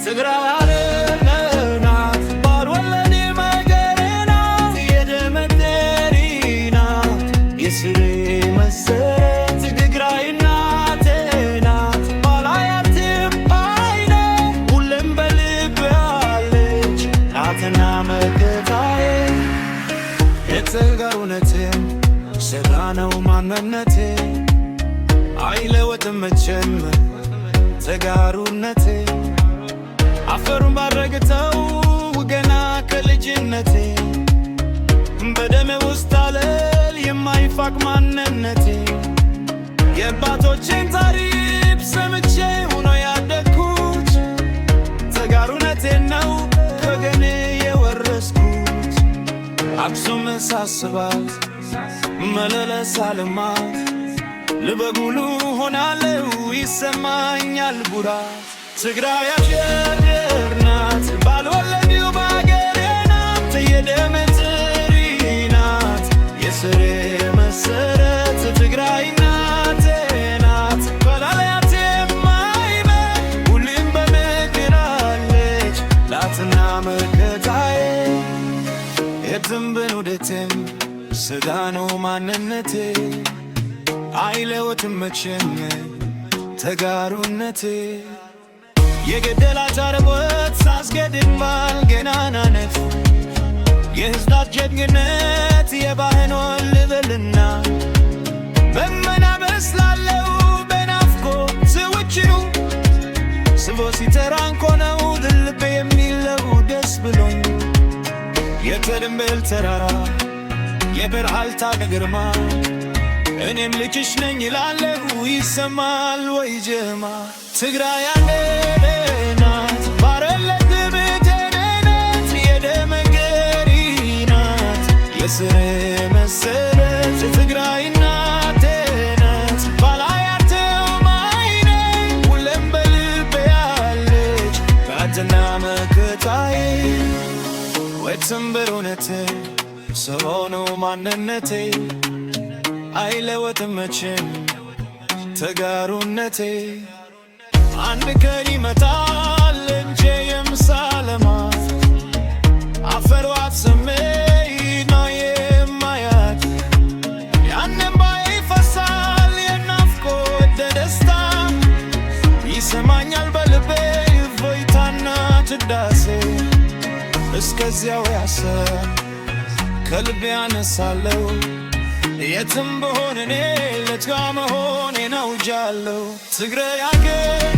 ትግራይ አለናት ባልወለድ መገሬናት የደመደሪ ናት የስሬ መሰረት ትግራይ እናቴ ናት ባላያትም አይኔ ሁሌም በልቤ አለች ናትና መከታዬ የተጋሩ እውነቴም ስጋ ነው ማንነቴ አይለወጥም መቼም ተጋሩነቴ አፈሩን ባረግተው ገና ከልጅነቴ በደሜ ውስጥ አለል የማይፋቅ ማንነቴ የአባቶቼን ታሪክ ሰምቼ ሆኖ ያደግኩት ተጋሩነቴን ነው ከገኔ የወረስኩት አክሱም ሳስባት መለለስ አልማት ልበጉሉ ሆናለው ይሰማኛል ቡራት ትግራይ አገር ናት ባልወለድው ባገሬ ናት የደመትሪ ናት የስሬ መሰረት ትግራይ እናቴ ናት ባላያት የማይመር ሁሌም በምድር አለች ላትና መከታዬ የትም ብንውደቴም ስጋ ነው ማንነቴ አይለወጥም መቼም ተጋሩነቴ የገደላት አረቦት ሳስገድም ባልገናናነት የሕዝባት ጀግንነት የባህኖን ልበልና በመና በስላለው በናፍቆት ስውችው ስቦ ሲተራንኮ ነው ልቤ የሚለው ደስ ብሎኝ የተድንበል ተራራ የበርሃልታ ግርማ እኔም ልጅሽ ነኝ ይላለሁ ይሰማል ወይ ጀማ ትግራይ አለናት ባረለት ብትነነት የደመገሪ ናት የስሬ መሰረት ትግራይ እናቴ ናት ባላያትም አይኔ ሁሌም በልቤ ያለች ባትና መከታዬ ወትም በእውነቴ ሰው ነው ማንነቴ አይለወጥም መቼም ተጋሩነቴ አንድ ቀን ይመጣል እንጂ የምሳለማት አፈሯት ስሜት ነው የማያት ያንን ባይ ይፈሳል የናፍቆት ደስታ ይሰማኛል በልቤ እፎይታና ትዳሴ እስከዚያው ያሰብ ከልቤ ያነሳለው የትም ብሆን እኔ ለትጋ መሆኔ ነው ጃለው ትግራይ አገር